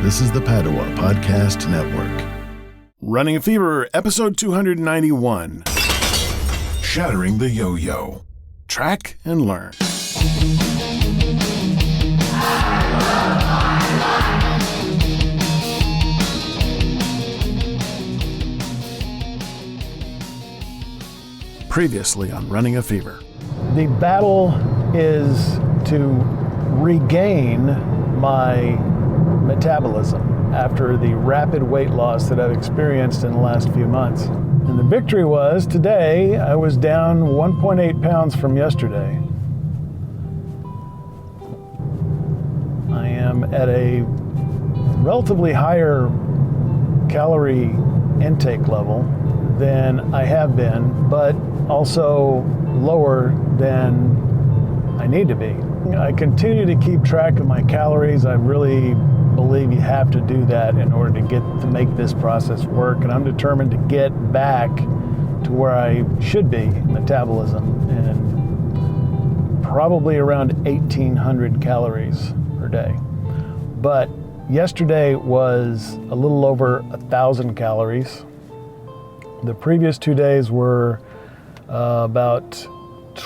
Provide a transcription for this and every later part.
This is the Padua Podcast Network. Running a Fever, episode 291. Shattering-the-Yoyo. Track and learn. Previously on Running a Fever. The battle is to regain my metabolism after the rapid weight loss that I've experienced in the last few months. And the victory was, today, I was down 1.8 pounds from yesterday. I am at a relatively higher calorie intake level than I have been, but also lower than I need to be. I continue to keep track of my calories. I really believe you have to do that in order to make this process work, and I'm determined to get back to where I should be in metabolism, and probably around 1,800 calories per day. But yesterday was a little over 1,000 calories. The previous 2 days were about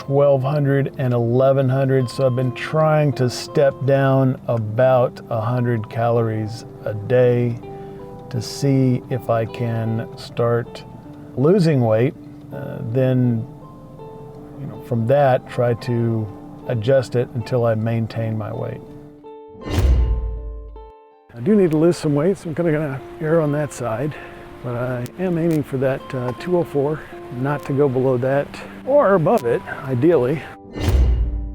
1,200 and 1,100, so I've been trying to step down about 100 calories a day to see if I can start losing weight. Then, from that, try to adjust it until I maintain my weight. I do need to lose some weight, so I'm kind of going to err on that side, but I am aiming for that 204, not to go below that or above it, ideally.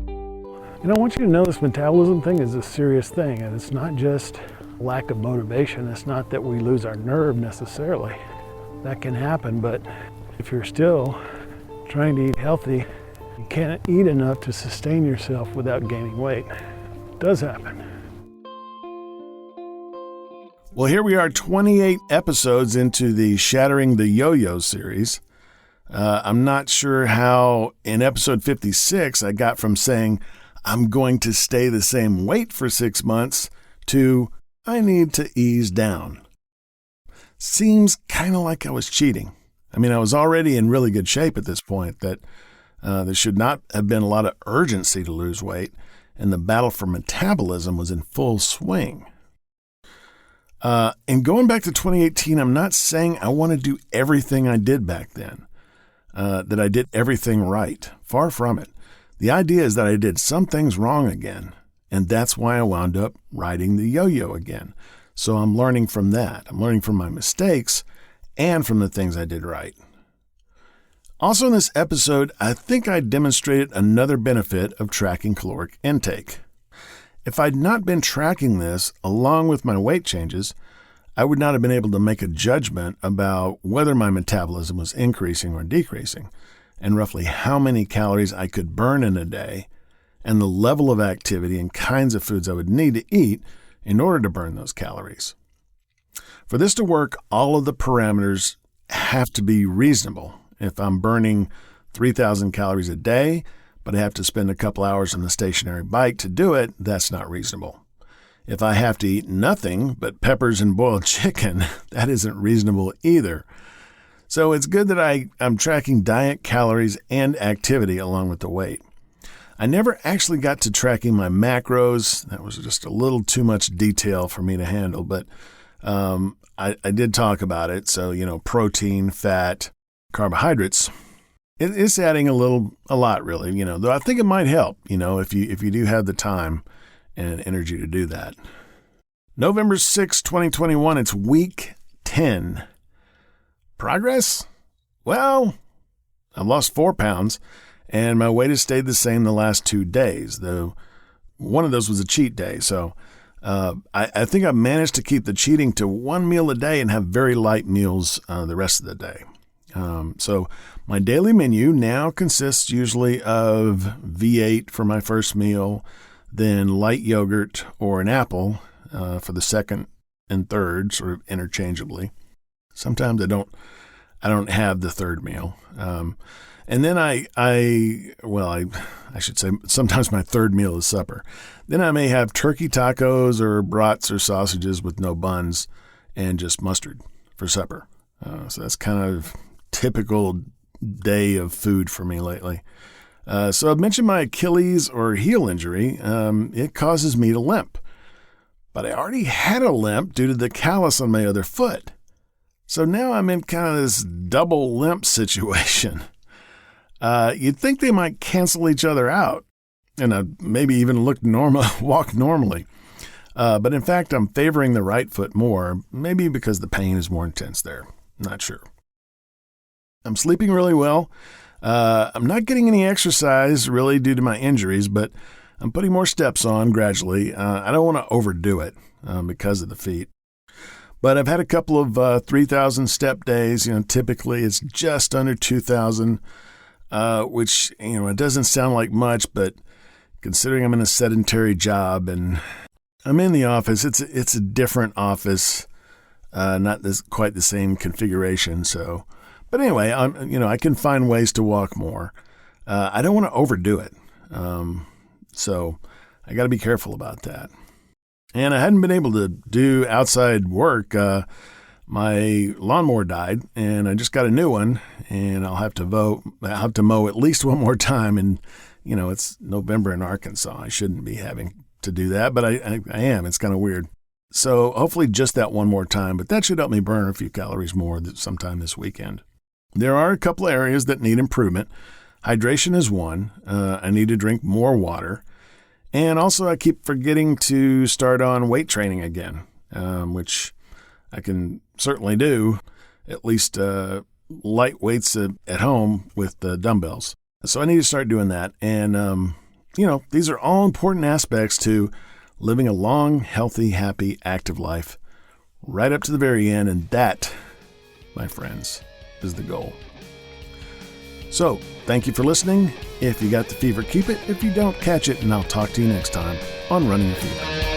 I want you to know this metabolism thing is a serious thing, and it's not just lack of motivation. It's not that we lose our nerve necessarily. That can happen, but if you're still trying to eat healthy, you can't eat enough to sustain yourself without gaining weight. It does happen. Well, here we are 28 episodes into the Shattering-the-Yoyo series. I'm not sure how in episode 56 I got from saying I'm going to stay the same weight for 6 months to I need to ease down. Seems kind of like I was cheating. I was already in really good shape at this point, that there should not have been a lot of urgency to lose weight, and the battle for metabolism was in full swing. And going back to 2018, I'm not saying I want to do everything I did back then, that I did everything right. Far from it. The idea is that I did some things wrong again, and that's why I wound up riding the yo-yo again. So I'm learning from that. I'm learning from my mistakes and from the things I did right. Also in this episode, I think I demonstrated another benefit of tracking caloric intake. If I'd not been tracking this along with my weight changes, I would not have been able to make a judgment about whether my metabolism was increasing or decreasing, and roughly how many calories I could burn in a day, and the level of activity and kinds of foods I would need to eat in order to burn those calories. For this to work, all of the parameters have to be reasonable. If I'm burning 3,000 calories a day, but I have to spend a couple hours on the stationary bike to do it, that's not reasonable. If I have to eat nothing but peppers and boiled chicken, that isn't reasonable either. So it's good that I'm tracking diet, calories, and activity along with the weight. I never actually got to tracking my macros. That was just a little too much detail for me to handle, but I did talk about it. So, protein, fat, carbohydrates. It's adding a lot really, though I think it might help, if you do have the time and energy to do that. November 6, 2021, it's week 10. Progress? Well, I've lost 4 pounds and my weight has stayed the same the last 2 days, though one of those was a cheat day. So I think I've managed to keep the cheating to 1 meal a day and have very light meals the rest of the day. So my daily menu now consists usually of V8 for my first meal, then light yogurt or an apple for the second and third, sort of interchangeably. Sometimes I don't have the third meal. And then I should say sometimes my third meal is supper. Then I may have turkey tacos or brats or sausages with no buns and just mustard for supper. So that's kind of typical day of food for me lately. So I've mentioned my Achilles or heel injury. It causes me to limp. But I already had a limp due to the callus on my other foot. So now I'm in kind of this double limp situation. You'd think they might cancel each other out and maybe even walk normally. But in fact, I'm favoring the right foot more, maybe because the pain is more intense there. Not sure. I'm sleeping really well. I'm not getting any exercise really due to my injuries, but I'm putting more steps on gradually. I don't want to overdo it because of the feet. But I've had a couple of 3,000 step days. Typically it's just under 2,000, which, it doesn't sound like much, but considering I'm in a sedentary job and I'm in the office, it's a different office, not quite the same configuration. So, but anyway, I can find ways to walk more. I don't want to overdo it. So I got to be careful about that. And I hadn't been able to do outside work. My lawnmower died, and I just got a new one, and I'll have to mow at least one more time. And, it's November in Arkansas. I shouldn't be having to do that, but I am. It's kind of weird. So hopefully just that one more time, but that should help me burn a few calories more sometime this weekend. There are a couple of areas that need improvement. Hydration is one. I need to drink more water. And also I keep forgetting to start on weight training again, which I can certainly do, at least light weights at home with the dumbbells. So I need to start doing that. And, these are all important aspects to living a long, healthy, happy, active life right up to the very end. And that, my friends, is the goal. So, thank you for listening. If you got the fever, keep it. If you don't, catch it, and I'll talk to you next time on Running the Fever.